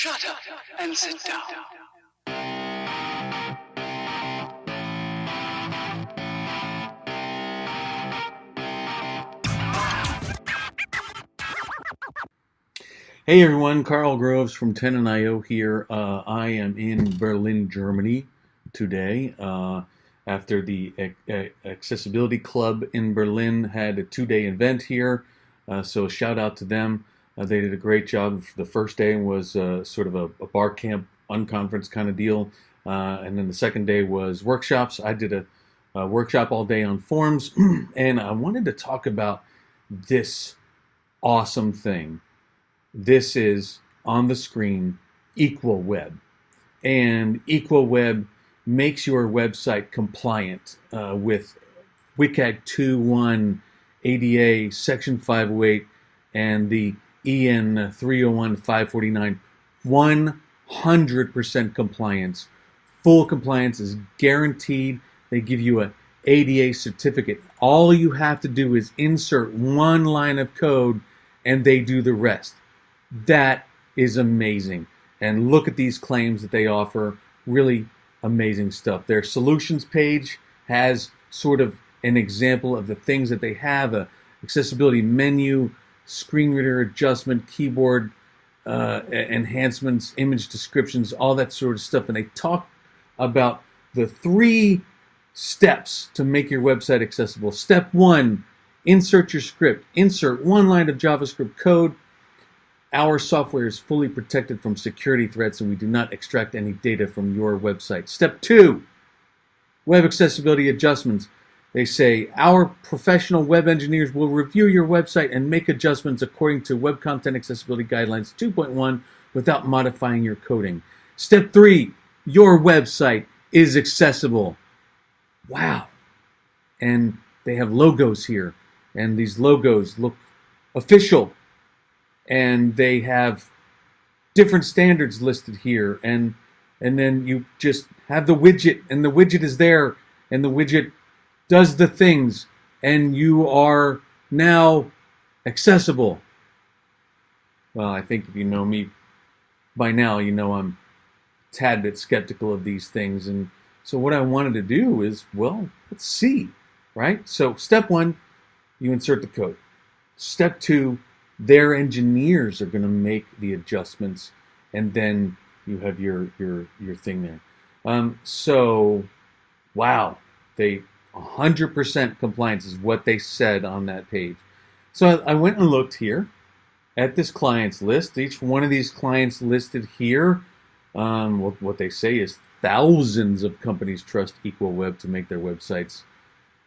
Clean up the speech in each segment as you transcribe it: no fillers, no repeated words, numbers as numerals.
Shut up and sit down. Hey everyone, Karl Groves from Tenon.io here. I am in Berlin, Germany today after the Accessibility Club in Berlin had a 2-day event here. So a shout out to them. They did a great job. The first day was sort of a bar camp unconference kind of deal. And then the second day was workshops. I did a workshop all day on forms. And I wanted to talk about this awesome thing. This is on the screen, Equal Web. And Equal Web makes your website compliant with WCAG 2.1, ADA, Section 508, and the EN 301 549. 100% compliance. Full compliance is guaranteed. They give you a ADA certificate. All you have to do is insert one line of code and they do the rest. That is amazing. And look at these claims that they offer. Really amazing stuff. Their solutions page has sort of an example of the things that they have: a accessibility menu, screen reader adjustment, keyboard enhancements, image descriptions, all that sort of stuff. And they talk about the 3 steps to make your website accessible. Step 1, insert your script. Insert one line of JavaScript code. Our software is fully protected from security threats and we do not extract any data from your website. Step 2, web accessibility adjustments. They say our professional web engineers will review your website and make adjustments according to Web Content Accessibility Guidelines 2.1 without modifying your coding. Step 3, your website is accessible. Wow. And they have logos here, and these logos look official. And they have different standards listed here, and then you just have the widget, and the widget is there, and the widget does the things, and you are now accessible. Well, I think if you know me by now, you know I'm a tad bit skeptical of these things, and so what I wanted to do is, well, let's see, right? So step 1, you insert the code. Step 2, their engineers are going to make the adjustments, and then you have your thing there. So, wow, they 100% compliance is what they said on that page. So I went and looked here at this clients list. Each one of these clients listed here, what they say is thousands of companies trust Equal Web to make their websites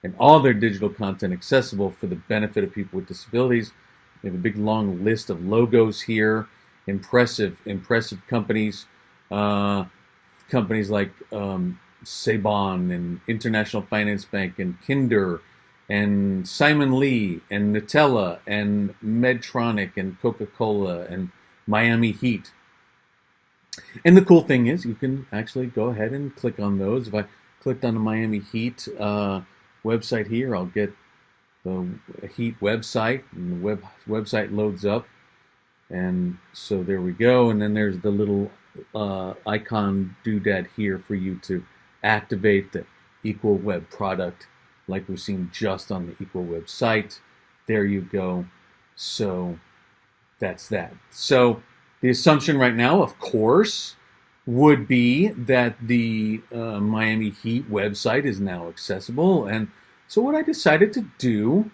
and all their digital content accessible for the benefit of people with disabilities. They have a big long list of logos here. Impressive companies. Companies like Saban and International Finance Bank and Kinder and Simon Lee and Nutella and Medtronic and Coca-Cola and Miami Heat. And the cool thing is you can actually go ahead and click on those. If I clicked on the Miami Heat website here, I'll get the Heat website, and the website loads up, and so there we go. And then there's the little icon doodad here for you to activate the Equal Web product, like we've seen just on the Equal Web site. There you go. So that's that. So the assumption right now, of course, would be that the Miami Heat website is now accessible. And so what I decided to do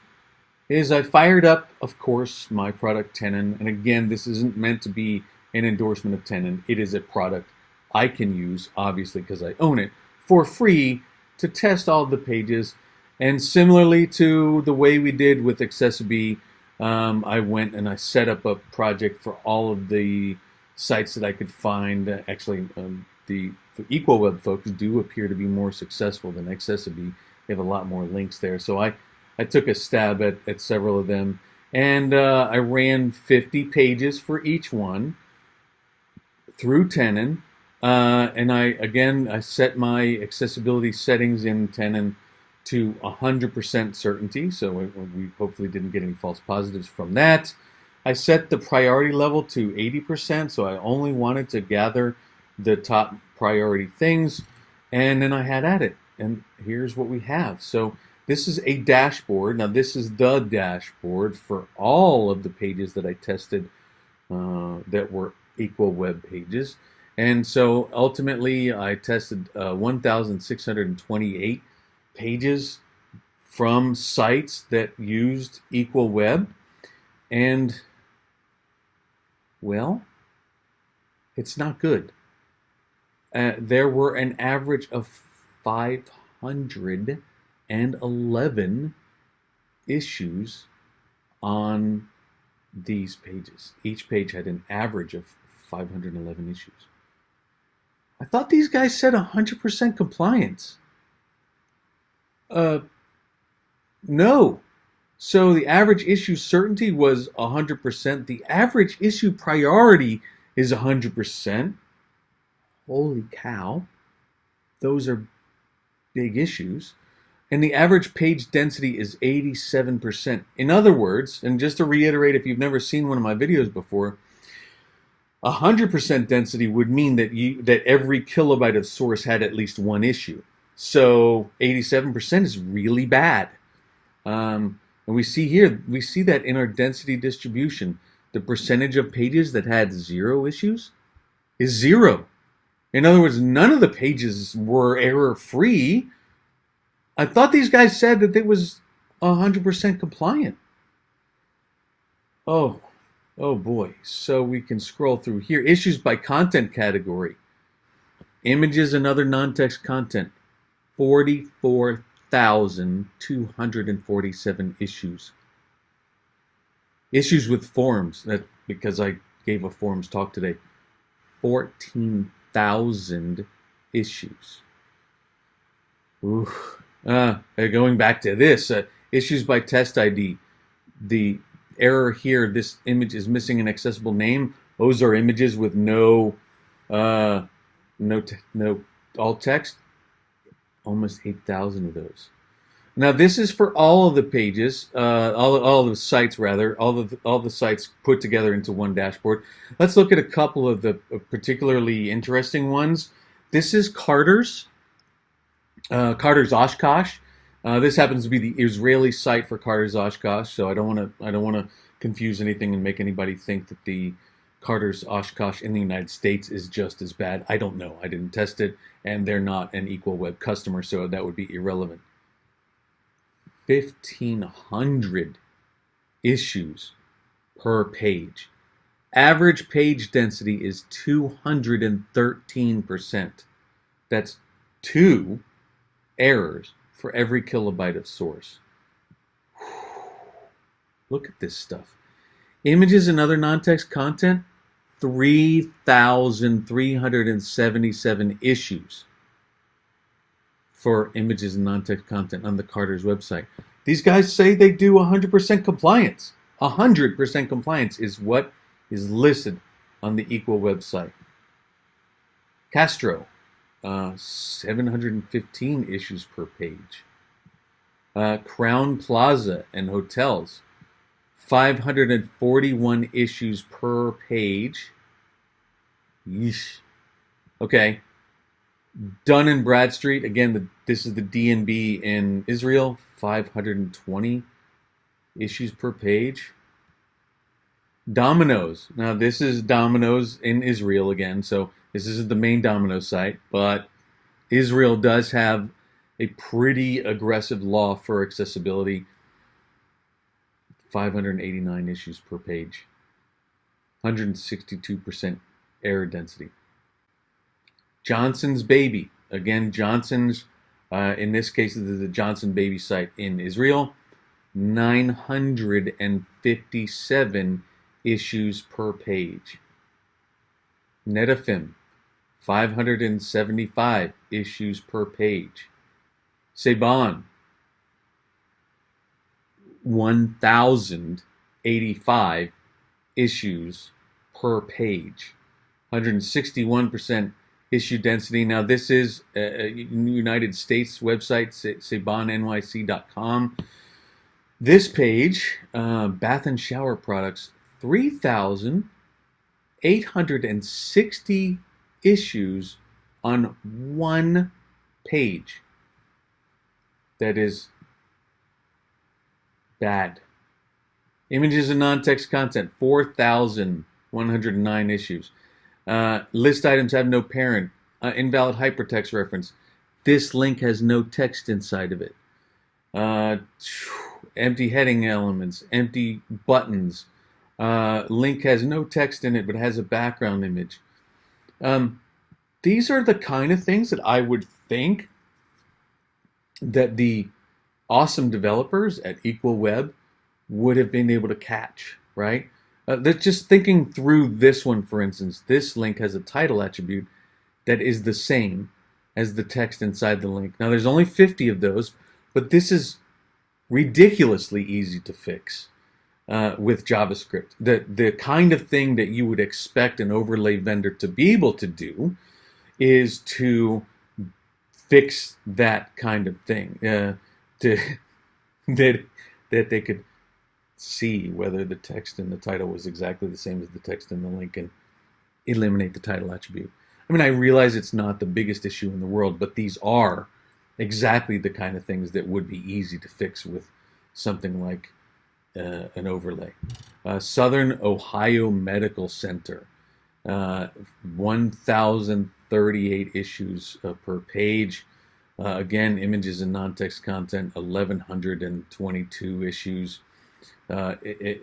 is I fired up, of course, my product Tenon. And again, this isn't meant to be an endorsement of Tenon. It is a product I can use, obviously, because I own it, for free to test all the pages. And similarly to the way we did with Accessibility, I went and I set up a project for all of the sites that I could find. Actually, the Equal Web folks do appear to be more successful than Accessibility. They have a lot more links there. So I took a stab at several of them, and I ran 50 pages for each one through Tenon. And I set my accessibility settings in Tenon to 100% certainty, so we hopefully didn't get any false positives from that. I set the priority level to 80%, so I only wanted to gather the top priority things, and then I had at it. And here's what we have. So this is a dashboard. Now this is the dashboard for all of the pages that I tested that were equal web pages. And so ultimately I tested 1,628 pages from sites that used equal web. And well, it's not good. There were an average of 511 issues on these pages. Each page had an average of 511 issues. I thought these guys said 100% compliance. No. So the average issue certainty was 100%. The average issue priority is 100%. Holy cow. Those are big issues. And the average page density is 87%. In other words, and just to reiterate, if you've never seen one of my videos before, 100% density would mean that every kilobyte of source had at least one issue. So 87% is really bad. And we see that in our density distribution. The percentage of pages that had 0 issues is 0. In other words, none of the pages were error-free. I thought these guys said that it was 100% compliant. Oh boy. So we can scroll through here. Issues by content category. Images and other non-text content. 44,247 issues. Issues with forms. That because I gave a forms talk today. 14,000 issues. Going back to this, issues by test ID. The error here, this image is missing an accessible name. Those are images with no alt text. Almost 8,000 of those. Now this is for all of the pages, all the sites rather, all the sites put together into one dashboard. Let's look at a couple of the particularly interesting ones. This is Carter's Oshkosh. This happens to be the Israeli site for Carter's Oshkosh, so I don't want to confuse anything and make anybody think that the Carter's Oshkosh in the United States is just as bad. I don't know. I didn't test it, and they're not an equal web customer, so that would be irrelevant. 1,500 issues per page. Average page density is 213%. That's 2 errors for every kilobyte of source. Look at this stuff. Images and other non-text content, 3,377 issues for images and non-text content on the Carter's website. These guys say they do 100% compliance. 100% compliance is what is listed on the Equal website. Castro, 715 issues per page. Crown Plaza and hotels, 541 issues per page. Yeesh. Okay. Dun & Bradstreet, again, this is the DNB in Israel, 520 issues per page. Domino's. Now, this is Domino's in Israel again, so this isn't the main Domino's site, but Israel does have a pretty aggressive law for accessibility. 589 issues per page. 162% error density. Johnson's Baby. Again, Johnson's, in this case, this is the Johnson Baby site in Israel. 957 issues per page. Netafim, 575 issues per page. Saban, 1,085 issues per page. 161% issue density. Now, this is a United States website, sabannyc.com. This page, bath and shower products, 3,860 issues on one page. That is bad. Images and non-text content, 4,109 issues. List items have no parent. Invalid hypertext reference. This link has no text inside of it. Empty heading elements, empty buttons. Link has no text in it, but has a background image. These are the kind of things that I would think that the awesome developers at Equal Web would have been able to catch, right? Just thinking through this one, for instance, this link has a title attribute that is the same as the text inside the link. Now, there's only 50 of those, but this is ridiculously easy to fix with JavaScript. The kind of thing that you would expect an overlay vendor to be able to do is to fix that kind of thing, that they could see whether the text in the title was exactly the same as the text in the link and eliminate the title attribute. I mean, I realize it's not the biggest issue in the world, but these are exactly the kind of things that would be easy to fix with something like an overlay. Southern Ohio Medical Center, 1,038 issues per page. Again, images and non-text content, 1,122 issues.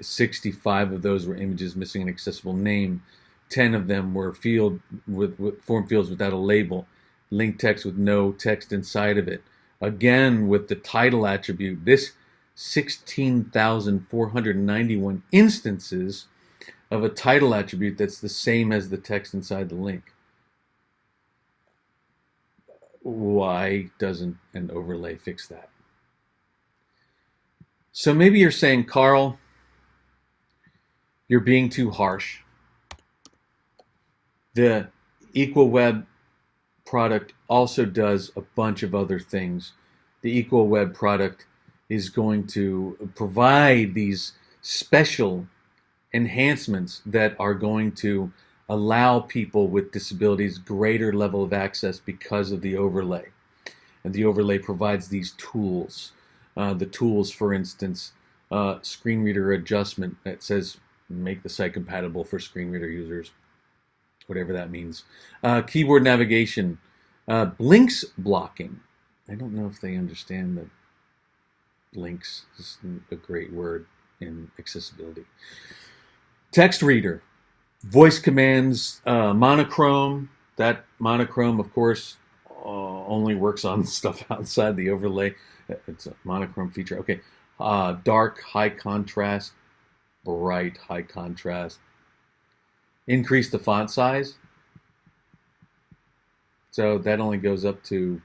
65 of those were images missing an accessible name. 10 of them were form fields without a label. Link text with no text inside of it. Again, with the title attribute, this 16,491 instances of a title attribute that's the same as the text inside the link. Why doesn't an overlay fix that? So maybe you're saying, Karl, you're being too harsh. The Equal Web product also does a bunch of other things. The Equal Web product is going to provide these special enhancements that are going to allow people with disabilities greater level of access because of the overlay. And the overlay provides these tools. The tools, for instance, screen reader adjustment that says make the site compatible for screen reader users, whatever that means. Keyboard navigation, blinks blocking. I don't know if they understand that blinks is a great word in accessibility. Text reader, voice commands, monochrome. That monochrome, of course, only works on stuff outside the overlay. It's a monochrome feature. Okay, dark, high contrast, bright, high contrast. Increase the font size. So that only goes up to,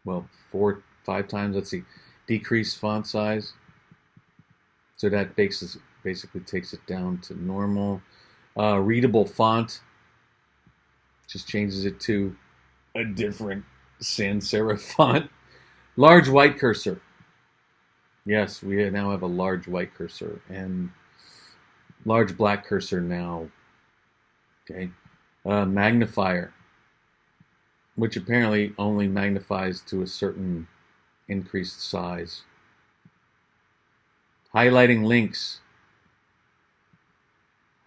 well, 4, 5 times. Let's see. Decrease font size. So that basically takes it down to normal. Readable font. Just changes it to a different sans serif font. Large white cursor. Yes, we now have a large white cursor and large black cursor now. Okay. Magnifier, which apparently only magnifies to a certain increased size. Highlighting links.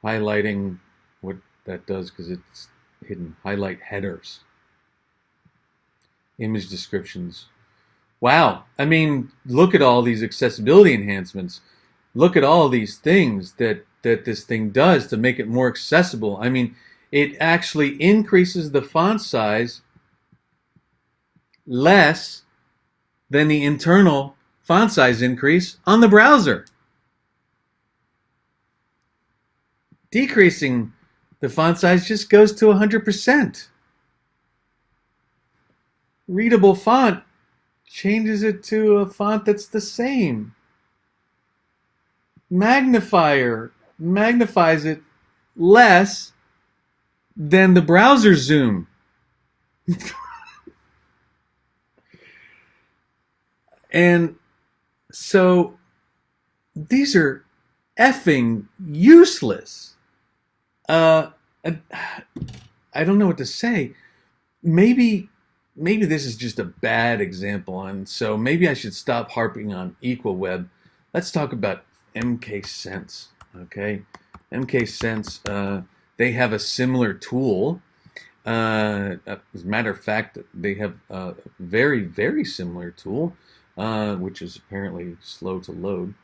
Highlighting what that does because it's hidden. Highlight headers. Image descriptions. Wow. I mean, look at all these accessibility enhancements. Look at all these things that this thing does to make it more accessible. I mean, it actually increases the font size less than the internal font size increase on the browser. Decreasing the font size just goes to 100%. Readable font changes it to a font that's the same. Magnifier magnifies it less than the browser zoom. And so these are effing useless. I don't know what to say. Maybe this is just a bad example, and so maybe I should stop harping on equal web. Let's talk about MK Sense. Okay, MK Sense. They have a similar tool. As a matter of fact, they have a very, very similar tool, which is apparently slow to load.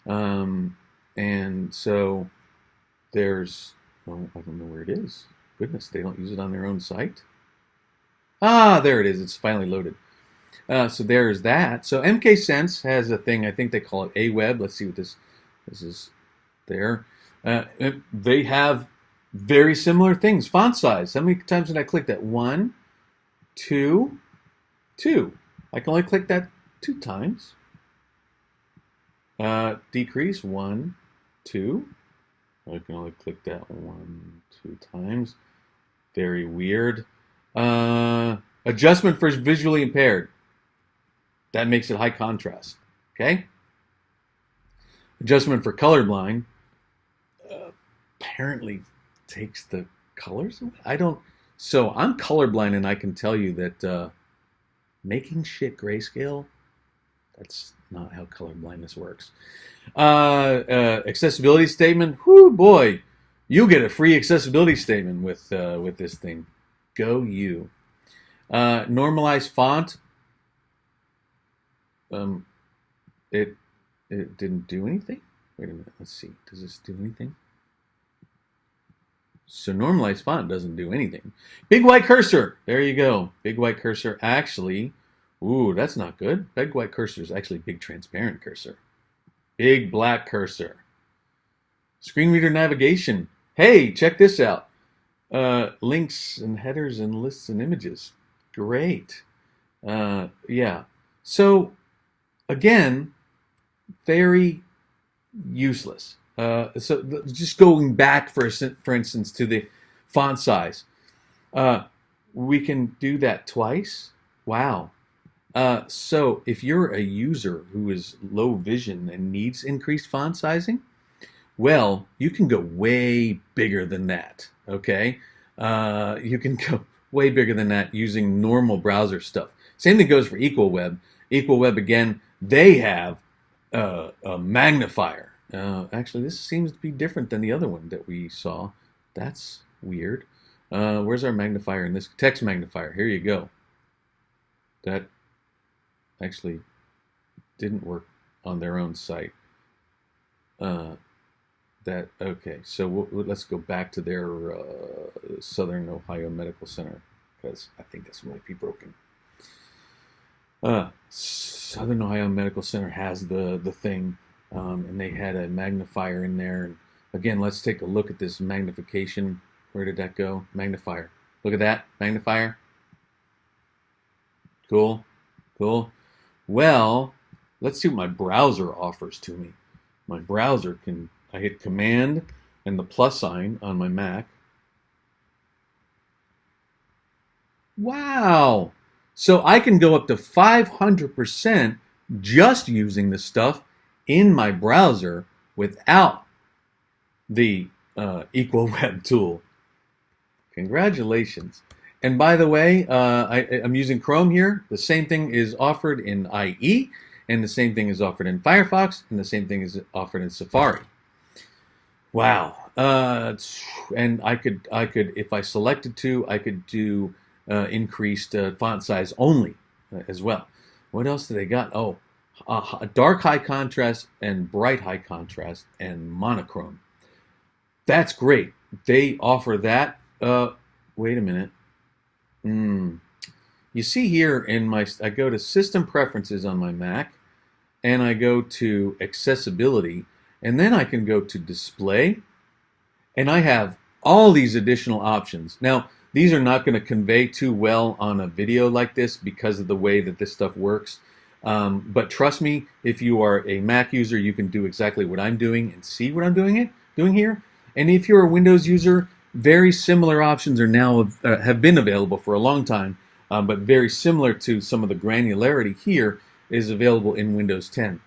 And so there's, well, I don't know where it is. Goodness, they don't use it on their own site. Ah, there it is. It's finally loaded. So there's that. So MK Sense has a thing. I think they call it Aweb. Let's see what this is there. They have very similar things. Font size. How many times did I click that? 1, 2, 2. I can only click that 2 times. Decrease 1, 2. I can only click that 1, 2 times. Very weird. Adjustment for visually impaired. That makes it high contrast. Okay. Adjustment for colorblind. Apparently takes the colors away. So I'm colorblind, and I can tell you that making shit grayscale, that's not how colorblindness works. Accessibility statement. Whoo boy, you get a free accessibility statement with this thing. Go you. Normalized font. It didn't do anything. Wait a minute. Let's see. Does this do anything? So normalized font doesn't do anything. Big white cursor. There you go. Big white cursor. Actually, ooh, that's not good. Big white cursor is actually big transparent cursor. Big black cursor. Screen reader navigation. Hey, check this out. Links and headers and lists and images. Great. Yeah. So, again, very useless. Just going back, for instance, to the font size. We can do that twice. Wow. So if you're a user who is low vision and needs increased font sizing, well, you can go way bigger than that, okay? You can go way bigger than that using normal browser stuff. Same thing goes for Equal Web. Equal Web, again, they have a magnifier. Actually, this seems to be different than the other one that we saw. That's weird. Where's our magnifier in this? Text magnifier. Here you go. That actually didn't work on their own site. Okay, so let's go back to their Southern Ohio Medical Center, because I think this might be broken. Southern Ohio Medical Center has the thing, and they had a magnifier in there. And again, let's take a look at this magnification. Where did that go? Magnifier. Look at that magnifier. Cool, cool. Well, let's see what my browser offers to me. My browser can. I hit Command and the plus sign on my Mac. Wow! So I can go up to 500% just using this stuff in my browser without the Equal Web tool. Congratulations. And by the way, I'm using Chrome here. The same thing is offered in IE, and the same thing is offered in Firefox, and the same thing is offered in Safari. Wow. And I could, if I selected to, I could do increased font size only as well. What else do they got? Oh, dark high contrast and bright high contrast and monochrome. That's great. They offer that. Wait a minute. You see here in I go to System Preferences on my Mac, and I go to Accessibility, and then I can go to Display, and I have all these additional options. Now, these are not going to convey too well on a video like this because of the way that this stuff works. But trust me, if you are a Mac user, you can do exactly what I'm doing and see what I'm doing here. And if you're a Windows user, very similar options are now have been available for a long time, but very similar to some of the granularity here is available in Windows 10.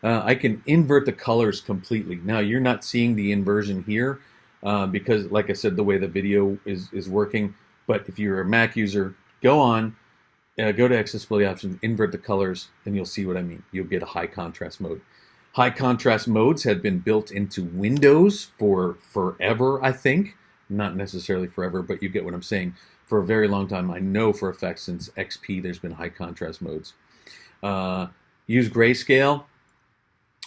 I can invert the colors completely. Now, you're not seeing the inversion here because, like I said, the way the video is working. But if you're a Mac user, go to accessibility options, invert the colors, and you'll see what I mean. You'll get a high contrast mode. High contrast modes have been built into Windows for forever, I think. Not necessarily forever, but you get what I'm saying. For a very long time, I know for a fact since XP, there's been high contrast modes. Use grayscale.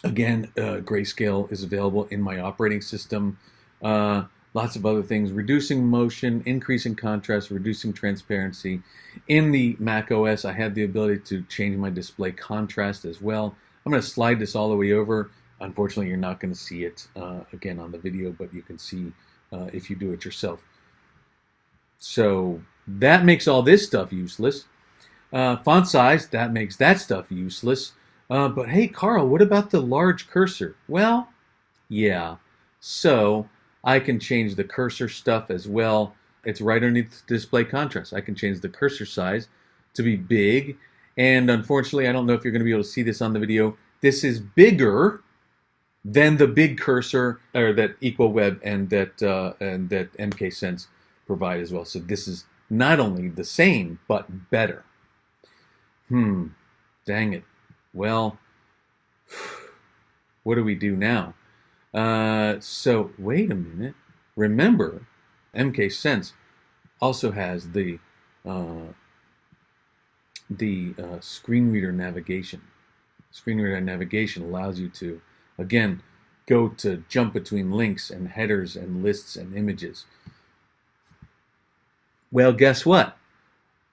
Again, grayscale is available in my operating system. Lots of other things, reducing motion, increasing contrast, reducing transparency. In the Mac OS, I have the ability to change my display contrast as well. I'm going to slide this all the way over. Unfortunately, you're not going to see it again on the video, but you can see if you do it yourself. So that makes all this stuff useless. Font size, that makes that stuff useless. But hey, Karl, what about the large cursor? Well, yeah. So I can change the cursor stuff as well. It's right underneath the display contrast. I can change the cursor size to be big. And unfortunately, I don't know if you're going to be able to see this on the video. This is bigger than the big cursor or that EqualWeb and that MK Sense provide as well. So this is not only the same, but better. Dang it. Well, what do we do now? So wait a minute. Remember, MK Sense also has the screen reader navigation. Screen reader navigation allows you to, again, go to jump between links and headers and lists and images. Well, guess what?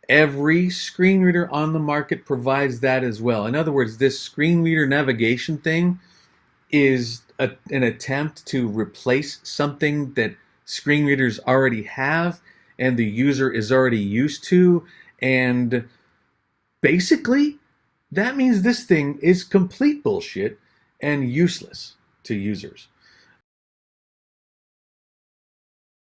Every screen reader on the market provides that as well. In other words, this screen reader navigation thing is an attempt to replace something that screen readers already have and the user is already used to. And basically, that means this thing is complete bullshit and useless to users.